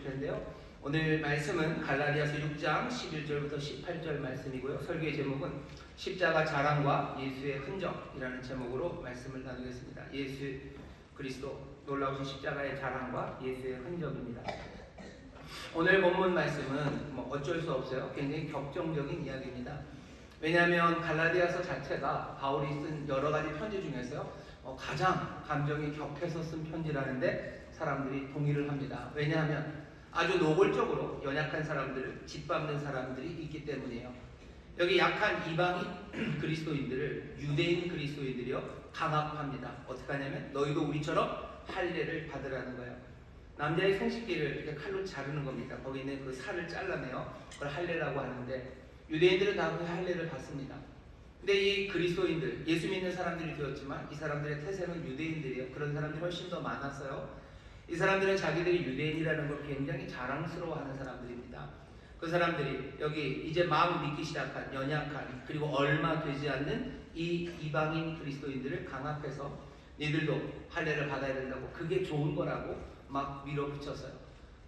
텐데요. 오늘 말씀은 갈라디아서 6장 11절부터 18절 말씀이고요. 설교의 제목은 십자가 자랑과 예수의 흔적이라는 제목으로 말씀을 나누겠습니다. 예수 그리스도 놀라우신 십자가의 자랑과 예수의 흔적입니다. 오늘 본문 말씀은 어쩔 수 없어요. 굉장히 격정적인 이야기입니다. 왜냐하면 갈라디아서 자체가 바울이 쓴 여러 가지 편지 중에서요, 가장 감정이 격해서 쓴 편지라는데 사람들이 동의를 합니다. 왜냐하면 아주 노골적으로 연약한 사람들을 짓밟는 사람들이 있기 때문이에요. 여기 약한 이방인 그리스도인들을 유대인 그리스도인들이요 강압합니다. 어떻게 하냐면 너희도 우리처럼 할례를 받으라는 거예요. 남자의 생식기를 이렇게 칼로 자르는 겁니다. 거기 있는 그 살을 잘라내요. 그걸 할례라고 하는데 유대인들은 다 그 할례를 받습니다. 근데 이 그리스도인들, 예수 믿는 사람들이 되었지만 이 사람들의 태생은 유대인들이에요. 그런 사람들이 훨씬 더 많았어요. 이 사람들은 자기들이 유대인이라는 걸 굉장히 자랑스러워하는 사람들입니다. 그 사람들이 여기 이제 막 믿기 시작한 연약한 그리고 얼마 되지 않는 이 이방인 그리스도인들을 강압해서 니들도 할례를 받아야 된다고, 그게 좋은 거라고 막 밀어붙였어요.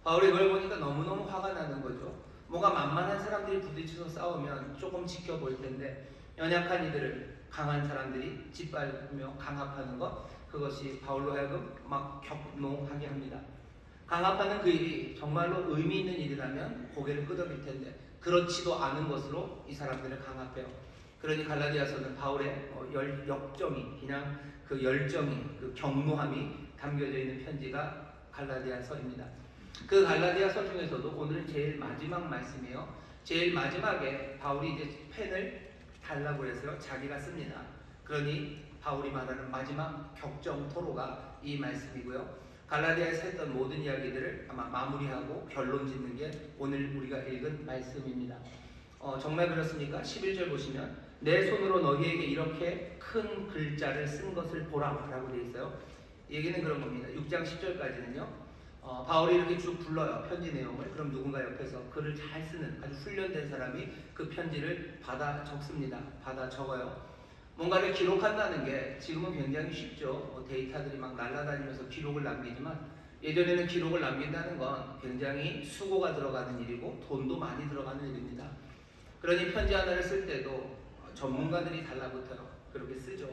바울이 그걸 보니까 너무너무 화가 나는 거죠. 뭔가 만만한 사람들이 부딪혀서 싸우면 조금 지켜볼 텐데 연약한 이들을 강한 사람들이 짓밟으며 강압하는 것, 그것이 바울로 하여금 막 격노하게 합니다. 강압하는 그 일이 정말로 의미 있는 일이라면 고개를 끄덕일 텐데 그렇지도 않은 것으로 이 사람들을 강압해요. 그러니 갈라디아서는 바울의 역정이, 그냥 그 열정이, 그 격노함이 담겨져 있는 편지가 갈라디아서입니다. 그 갈라디아서 중에서도 오늘은 제일 마지막 말씀이에요. 제일 마지막에 바울이 이제 펜을 달라고 해서요 자기가 씁니다. 그러니 바울이 말하는 마지막 격정 토로가 이 말씀이고요. 갈라디아에서 했던 모든 이야기들을 아마 마무리하고 결론 짓는 게 오늘 우리가 읽은 말씀입니다. 정말 그렇습니까? 11절 보시면 내 손으로 너희에게 이렇게 큰 글자를 쓴 것을 보라 라고 되어 있어요. 이 얘기는 그런 겁니다. 6장 10절까지는요 바울이 이렇게 쭉 불러요, 편지 내용을. 그럼 누군가 옆에서 글을 잘 쓰는 아주 훈련된 사람이 그 편지를 받아 적습니다. 받아 적어요. 뭔가를 기록한다는 게 지금은 굉장히 쉽죠. 데이터들이 막 날아다니면서 기록을 남기지만 예전에는 기록을 남긴다는 건 굉장히 수고가 들어가는 일이고 돈도 많이 들어가는 일입니다. 그러니 편지 하나를 쓸 때도 전문가들이 달라붙어요. 그렇게 쓰죠.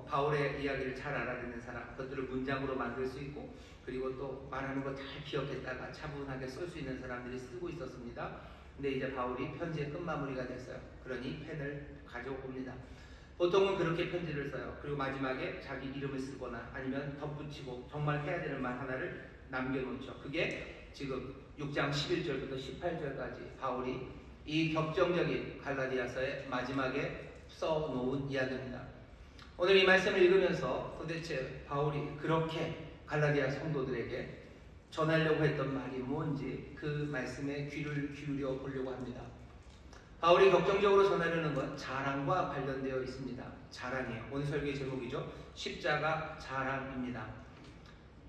바울의 이야기를 잘 알아듣는 사람, 그것들을 문장으로 만들 수 있고, 그리고 또 말하는 거 잘 기억했다가 차분하게 쓸 수 있는 사람들이 쓰고 있었습니다. 근데 이제 바울이 편지의 끝마무리가 됐어요. 그러니 펜을 가져옵니다. 보통은 그렇게 편지를 써요. 그리고 마지막에 자기 이름을 쓰거나 아니면 덧붙이고 정말 해야 되는 말 하나를 남겨놓죠. 그게 지금 6장 11절부터 18절까지 바울이 이 격정적인 갈라디아서의 마지막에 써놓은 이야기입니다. 오늘 이 말씀을 읽으면서 도대체 바울이 그렇게 갈라디아 성도들에게 전하려고 했던 말이 뭔지 그 말씀에 귀를 기울여 보려고 합니다. 바울이 격정적으로 전하려는 건 자랑과 관련되어 있습니다. 자랑이에요. 오늘 설교의 제목이죠. 십자가 자랑입니다.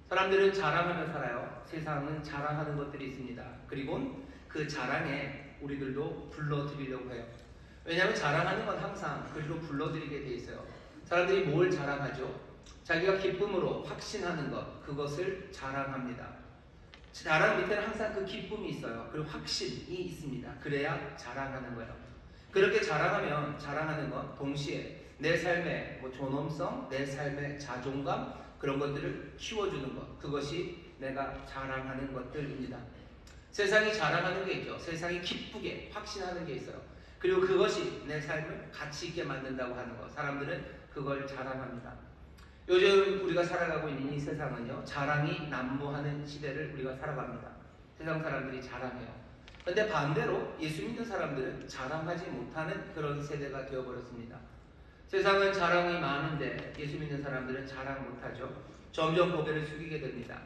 사람들은 자랑하며 살아요. 세상은 자랑하는 것들이 있습니다. 그리고 그 자랑에 우리들도 불러드리려고 해요. 왜냐하면 자랑하는 건 항상 그리로 불러드리게 돼 있어요. 사람들이 뭘 자랑하죠? 자기가 기쁨으로 확신하는 것, 그것을 자랑합니다. 자랑 밑에는 항상 그 기쁨이 있어요. 그리고 확신이 있습니다. 그래야 자랑하는 거예요. 그렇게 자랑하면 자랑하는 건 동시에 내 삶의 존엄성, 내 삶의 자존감, 그런 것들을 키워주는 것, 그것이 내가 자랑하는 것들입니다. 세상이 자랑하는 게 있죠. 세상이 기쁘게 확신하는 게 있어요. 그리고 그것이 내 삶을 가치 있게 만든다고 하는 것, 사람들은 그걸 자랑합니다. 요즘 우리가 살아가고 있는 이 세상은요 자랑이 난무하는 시대를 우리가 살아갑니다. 세상 사람들이 자랑해요. 그런데 반대로 예수 믿는 사람들은 자랑하지 못하는 그런 세대가 되어버렸습니다. 세상은 자랑이 많은데 예수 믿는 사람들은 자랑 못하죠. 점점 고개를 숙이게 됩니다.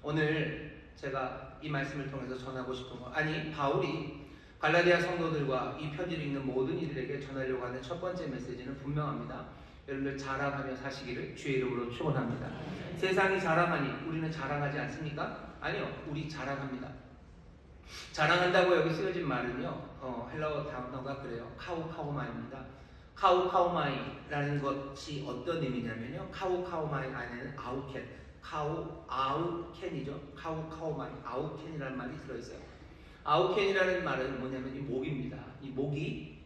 오늘 제가 이 말씀을 통해서 전하고 싶은 거, 바울이 갈라디아 성도들과 이 편지를 읽는 모든 이들에게 전하려고 하는 첫 번째 메시지는 분명합니다. 여러분들 자랑하며 사시기를 주의 이름으로 축원합니다. 세상이 자랑하니 우리는 자랑하지 않습니까? 아니요, 우리 자랑합니다. 자랑한다고 여기 쓰여진 말은요 헬라어 단어가 그래요. 카우카우마입니다. 카우카우마이라는 것이 어떤 의미냐면요, 카우카우마이 안에는 아우켓, 아우켄이죠. 카우마이, 아우켄이라는 말이 들어있어요. 아우켄이라는 말은 뭐냐면 이 목입니다. 이 목이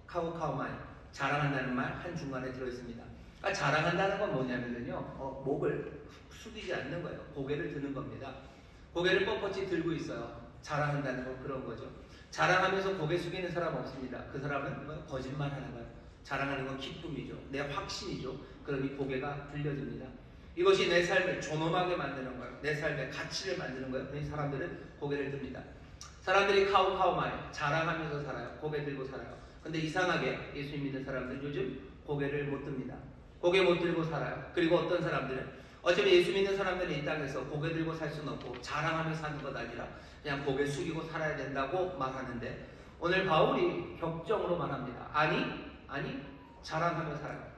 카우마이, 자랑한다는 말 한 중간에 들어있습니다. 그러니까 자랑한다는 건 뭐냐면요, 목을 숙이지 않는 거예요. 고개를 드는 겁니다. 고개를 뻣뻣이 들고 있어요. 자랑한다는 건 그런 거죠. 자랑하면서 고개 숙이는 사람 없습니다. 그 사람은 거짓말하는 거예요. 자랑하는 건 기쁨이죠. 내 확신이죠. 그러니 고개가 들려집니다. 이것이 내 삶을 존엄하게 만드는 거예요. 내 삶의 가치를 만드는 거예요. 그러니 사람들은 고개를 듭니다. 사람들이 카우마이, 자랑하면서 살아요. 고개 들고 살아요. 근데 이상하게 예수 믿는 사람들은 요즘 고개를 못 듭니다. 고개 못 들고 살아요. 그리고 어떤 사람들은 어차피 예수 믿는 사람들은 이 땅에서 고개 들고 살 수는 없고 자랑하며 사는 것 아니라 그냥 고개 숙이고 살아야 된다고 말하는데, 오늘 바울이 격정으로 말합니다. 아니, 자랑하며 살아요.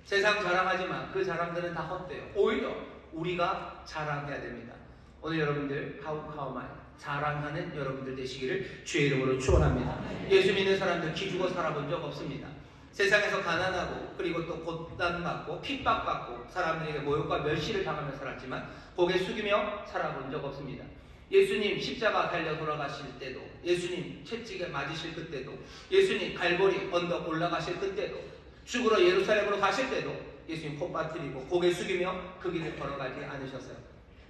세상 자랑하지만 그 자랑들은 다 헛돼요. 오히려 우리가 자랑해야 됩니다. 오늘 여러분들 카우마이, 자랑하는 여러분들 되시기를 주의 이름으로 축원합니다. 예수 믿는 사람들 기죽어 살아본 적 없습니다. 세상에서 가난하고 그리고 또 고난받고 핍박받고 사람들에게 모욕과 멸시를 당하며 살았지만 고개 숙이며 살아본 적 없습니다. 예수님 십자가 달려 돌아가실 때도, 예수님 채찍에 맞으실 그때도, 예수님 갈보리 언덕 올라가실 그때도, 죽으러 예루살렘으로 가실 때도 예수님 콧바트리고 고개 숙이며 그 길을 걸어가지 않으셨어요.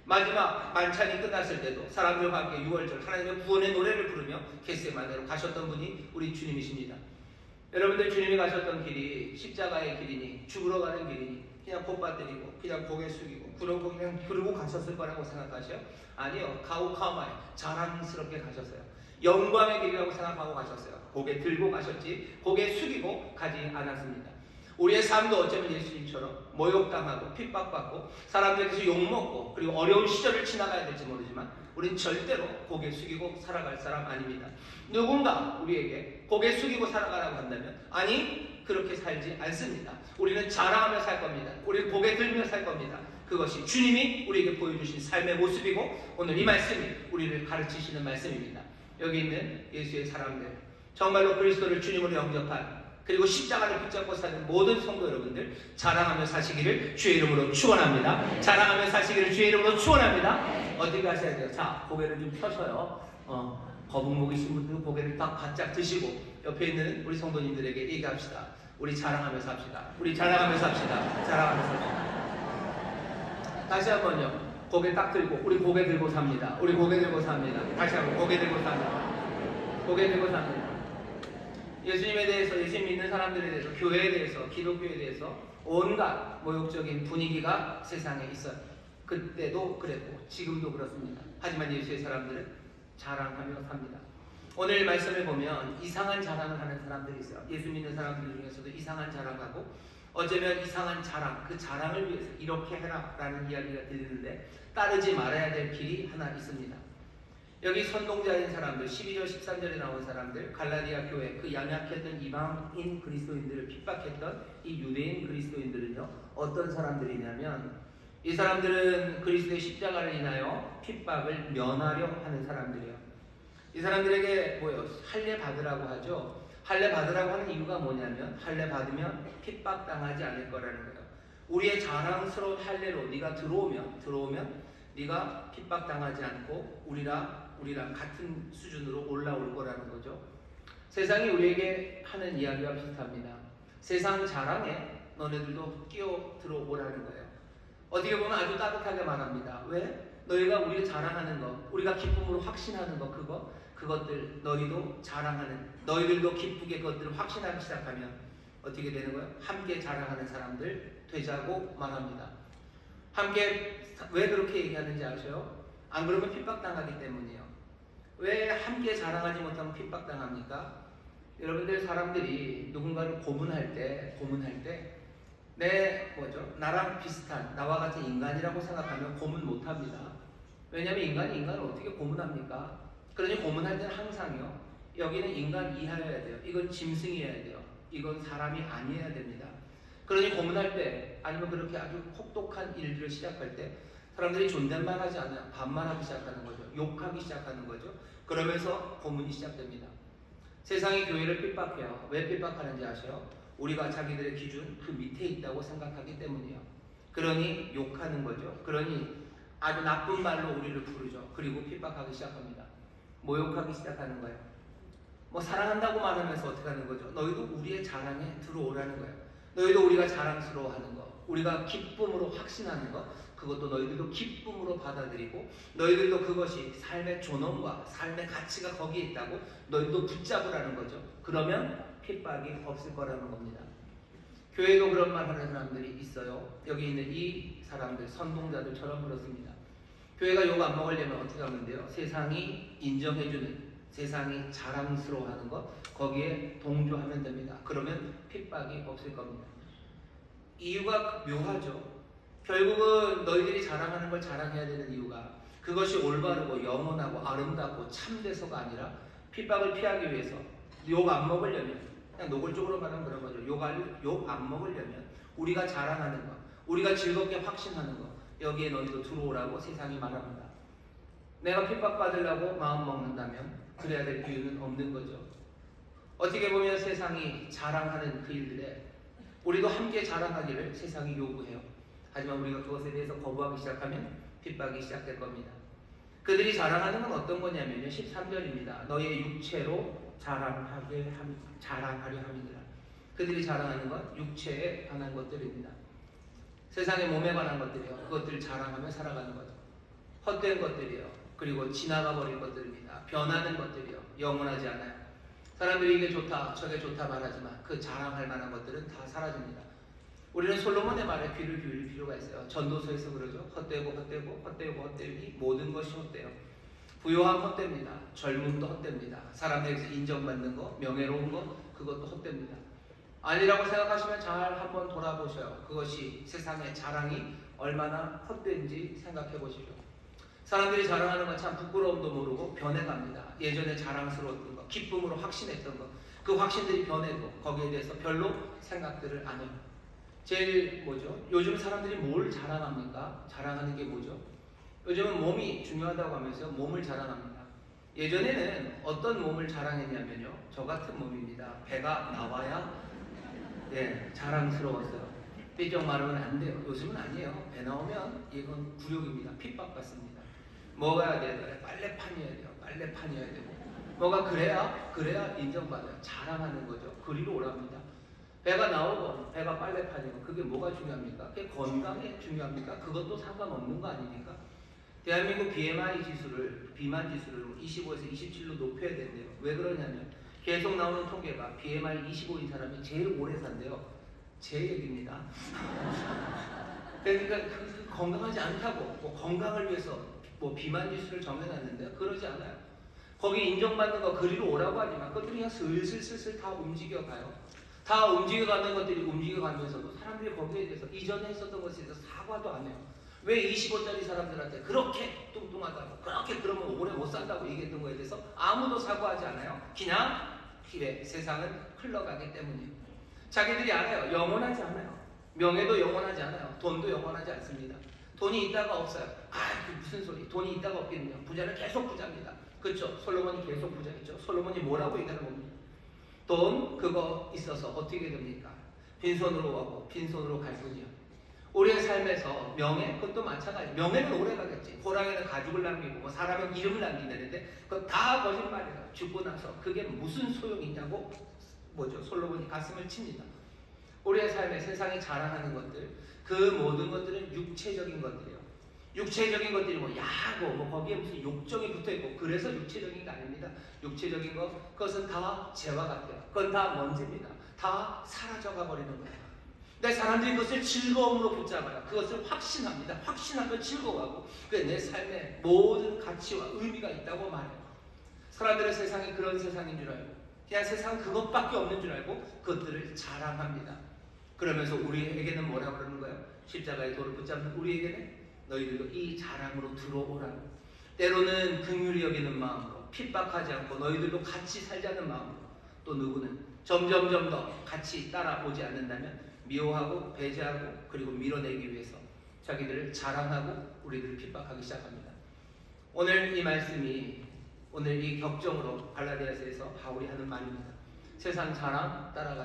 마지막 만찬이 끝났을 때도 사람들과 함께 유월절 하나님의 구원의 노래를 부르며 겟세마네로 가셨던 분이 우리 주님이십니다. 여러분들, 주님이 가셨던 길이 십자가의 길이니 죽으러 가는 길이니 그냥 콧바트리고 그냥 고개 숙이고 그러고 가셨을 거라고 생각하셔요? 아니요. 카우마이, 자랑스럽게 가셨어요. 영광의 길이라고 생각하고 가셨어요. 고개 들고 가셨지 고개 숙이고 가지 않았습니다. 우리의 삶도 어쩌면 예수님처럼 모욕당하고 핍박받고 사람들에게서 욕먹고 그리고 어려운 시절을 지나가야 될지 모르지만 우린 절대로 고개 숙이고 살아갈 사람 아닙니다. 누군가 우리에게 고개 숙이고 살아가라고 한다면 아니, 그렇게 살지 않습니다. 우리는 자랑하며 살 겁니다. 우리는 고개 들며 살 겁니다. 그것이 주님이 우리에게 보여주신 삶의 모습이고 오늘 이 말씀이 우리를 가르치시는 말씀입니다. 여기 있는 예수의 사람들, 정말로 그리스도를 주님으로 영접한 그리고 십자가를 붙잡고 사는 모든 성도 여러분들, 자랑하며 사시기를 주의 이름으로 축원합니다. 자랑하며 사시기를 주의 이름으로 축원합니다. 어떻게 하셔야 돼요? 자, 고개를 좀 펴셔요. 거북목이신 분들은 고개를 딱 바짝 드시고 옆에 있는 우리 성도님들에게 얘기합시다. 우리 자랑하며 삽시다. 우리 자랑하며 삽시다. 자랑하며 삽시다. 다시 한번요. 고개 딱 들고, 우리 고개 들고 삽니다. 우리 고개 들고 삽니다. 다시 한번 고개 들고 삽니다. 고개 들고 삽니다. 예수님에 대해서, 예수 믿는 사람들에 대해서, 교회에 대해서, 기독교에 대해서 온갖 모욕적인 분위기가 세상에 있어요. 그때도 그랬고 지금도 그렇습니다. 하지만 예수의 사람들은 자랑하며 삽니다. 오늘 말씀을 보면 이상한 자랑을 하는 사람들이 있어요. 예수 믿는 사람들 중에서도 이상한 자랑하고 어쩌면 이상한 자랑, 그 자랑을 위해서 이렇게 해라 라는 이야기가 들리는데 따르지 말아야 될 길이 하나 있습니다. 여기 선동자인 사람들, 12절 13절에 나온 사람들, 갈라디아 교회, 그 양약했던 이방인 그리스도인들을 핍박했던 이 유대인 그리스도인들은요, 어떤 사람들이냐면 이 사람들은 그리스도의 십자가를 인하여 핍박을 면하려 하는 사람들이에요. 이 사람들에게 할례 받으라고 하죠. 할례 받으라고 하는 이유가 뭐냐면 할례 받으면 핍박당하지 않을 거라는 거예요. 우리의 자랑스러운 할례로 네가 들어오면 네가 핍박당하지 않고 우리랑 같은 수준으로 올라올 거라는 거죠. 세상이 우리에게 하는 이야기와 비슷합니다. 세상 자랑에 너네들도 끼어 들어오라는 거예요. 어떻게 보면 아주 따뜻하게 말합니다. 왜? 너희가 우리가 자랑하는 것, 우리가 기쁨으로 확신하는 것, 그것들 너희도 자랑하는, 너희들도 기쁘게 그것들을 확신하기 시작하면 어떻게 되는 거예요? 함께 자랑하는 사람들 되자고 말합니다. 함께, 왜 그렇게 얘기하는지 아세요? 안 그러면 핍박당하기 때문이에요. 왜 함께 자랑하지 못하면 핍박당합니까? 여러분들, 사람들이 누군가를 고문할 때 나랑 비슷한, 나와 같은 인간이라고 생각하면 고문 못합니다. 왜냐하면 인간을 어떻게 고문합니까? 그러니 고문할 때는 항상요, 여기는 인간 이하여야 돼요. 이건 짐승이어야 돼요. 이건 사람이 아니어야 됩니다. 그러니 고문할 때, 아니면 그렇게 아주 혹독한 일들을 시작할 때 사람들이 존댓말하지 않아요. 반말하기 시작하는 거죠. 욕하기 시작하는 거죠. 그러면서 고문이 시작됩니다. 세상이 교회를 핍박해요. 왜 핍박하는지 아세요? 우리가 자기들의 기준 그 밑에 있다고 생각하기 때문이에요. 그러니 욕하는 거죠. 그러니 아주 나쁜 말로 우리를 부르죠. 그리고 핍박하기 시작합니다. 모욕하기 시작하는 거예요. 뭐 사랑한다고 말하면서 어떻게 하는 거죠? 너희도 우리의 자랑에 들어오라는 거예요. 너희도 우리가 자랑스러워하는 거, 우리가 기쁨으로 확신하는 거, 그것도 너희들도 기쁨으로 받아들이고 너희들도 그것이 삶의 존엄과 삶의 가치가 거기에 있다고 너희도 붙잡으라는 거죠. 그러면 핍박이 없을 거라는 겁니다. 교회도 그런 말 하는 사람들이 있어요. 여기 있는 이 사람들, 선동자들처럼 그렇습니다. 교회가 욕 안 먹으려면 어떻게 하면 돼요? 세상이 인정해주는, 세상이 자랑스러워하는 것, 거기에 동조하면 됩니다. 그러면 핍박이 없을 겁니다. 이유가 묘하죠. 결국은 너희들이 자랑하는 걸 자랑해야 되는 이유가 그것이 올바르고 영원하고 아름답고 참돼서가 아니라 핍박을 피하기 위해서 욕 안 먹으려면, 그냥 노골적으로 말하면 그런 거죠. 욕 안 먹으려면 우리가 자랑하는 것, 우리가 즐겁게 확신하는 것, 여기에 너희도 들어오라고 세상이 말합니다. 내가 핍박받으려고 마음 먹는다면 그래야 될 이유는 없는 거죠. 어떻게 보면 세상이 자랑하는 그 일들에 우리도 함께 자랑하기를 세상이 요구해요. 하지만 우리가 그것에 대해서 거부하기 시작하면 핍박이 시작될 겁니다. 그들이 자랑하는 건 어떤 거냐면요. 13절입니다. 너희의 육체로 자랑하려 함이니라. 그들이 자랑하는 건 육체에 관한 것들입니다. 세상의 몸에 관한 것들이요. 그것들을 자랑하며 살아가는 거죠. 헛된 것들이요. 그리고 지나가 버린 것들입니다. 변하는 것들이요. 영원하지 않아요. 사람들이 이게 좋다, 저게 좋다 말하지만 그 자랑할 만한 것들은 다 사라집니다. 우리는 솔로몬의 말에 귀를 기울일 필요가 있어요. 전도서에서 그러죠. 헛되고 모든 것이 헛돼요. 부요함 헛됩니다. 젊음도 헛됩니다. 사람들에게서 인정받는 거, 명예로운 거, 그것도 헛됩니다. 아니라고 생각하시면 잘 한번 돌아보셔요. 그것이 세상의 자랑이 얼마나 헛된지 생각해 보시죠. 사람들이 자랑하는 건 참 부끄러움도 모르고 변해갑니다. 예전에 자랑스러웠던 거, 기쁨으로 확신했던 거, 그 확신들이 변해도 거기에 대해서 별로 생각들을 안 해요. 제일 뭐죠? 요즘 사람들이 뭘 자랑합니까? 자랑하는 게 뭐죠? 요즘은 몸이 중요하다고 하면서 몸을 자랑합니다. 예전에는 어떤 몸을 자랑했냐면요. 저 같은 몸입니다. 배가 나와야 자랑스러웠어요. 삐쩍 마르면 안 돼요. 요즘은 아니에요. 배 나오면 이건 굴욕입니다. 핍박받습니다. 먹어야 돼요. 빨래판이어야 돼요. 빨래판이어야 되고. 뭐가 그래야 인정받아요. 자랑하는 거죠. 그리로 오랍니다. 배가 나오고 배가 빨래판이고 그게 뭐가 중요합니까? 그게 건강에 중요합니까? 그것도 상관없는 거 아닙니까? 대한민국 BMI 지수를, 비만 지수를 25에서 27로 높여야 된대요. 왜 그러냐면 계속 나오는 통계가 BMI 25인 사람이 제일 오래 산대요. 제 얘기입니다. 그러니까 건강하지 않다고 뭐 건강을 위해서 뭐 비만 지수를 정해놨는데 그러지 않아요. 거기 인정받는 거 그리로 오라고 하지만 그것들이 그냥 슬슬 다 움직여가요. 다 움직여가는 것들이 움직여가면서도 사람들이 거기에 대해서 이전에 했었던 것에 대해서 사과도 안 해요. 왜 25짜리 사람들한테 그렇게 뚱뚱하다고 그렇게 그러면 오래 못 산다고 얘기했던 거에 대해서 아무도 사과하지 않아요. 그냥 길에 세상은 흘러가기 때문이에요. 자기들이 알아요. 영원하지 않아요. 명예도 영원하지 않아요. 돈도 영원하지 않습니다. 돈이 있다가 없어요. 그게 무슨 소리. 돈이 있다가 없겠느냐. 부자는 계속 부자입니다. 그렇죠. 솔로몬이 계속 부자겠죠. 솔로몬이 뭐라고 얘기하는 겁니까? 돈 그거 있어서 어떻게 됩니까? 빈손으로 오고 빈손으로 갈 뿐이요. 우리의 삶에서 명예 그것도 마찬가지. 명예는 오래 가겠지. 호랑이는 가죽을 남기고 뭐 사람은 이름을 남긴다는데 그거 다 거짓말이에요. 죽고 나서 그게 무슨 소용이 있냐고 솔로몬이 가슴을 칩니다. 우리의 삶에 세상이 자랑하는 것들 그 모든 것들은 육체적인 것들이에요. 육체적인 것들이 뭐 야고 뭐 거기에 무슨 욕정이 붙어있고 그래서 육체적인 게 아닙니다. 육체적인 것 그것은 다 재와 같아요. 그건 다 먼지입니다. 다 사라져가 버리는 거예요. 근데 사람들이 그것을 즐거움으로 붙잡아요. 그것을 확신합니다. 확신하면 즐거워하고 그게 내 삶의 모든 가치와 의미가 있다고 말해요. 사람들의 세상이 그런 세상인 줄 알고 그냥 세상은 그것밖에 없는 줄 알고 그것들을 자랑합니다. 그러면서 우리에게는 뭐라고 그러는 거예요? 십자가의 돌을 붙잡는 우리에게는 너희들도 이 자랑으로 들어오라고. 때로는 긍휼히 여기는 마음으로 핍박하지 않고 너희들도 같이 살자는 마음으로 또 누구는 점점 더 같이 따라오지 않는다면 미워하고 배제하고 그리고 밀어내기 위해서 자기들을 자랑하고 우리들을 핍박하기 시작합니다. 오늘 이 말씀이 오늘 이 격정으로 갈라디아서에서 바울이 하는 말입니다. 세상 자랑 따라가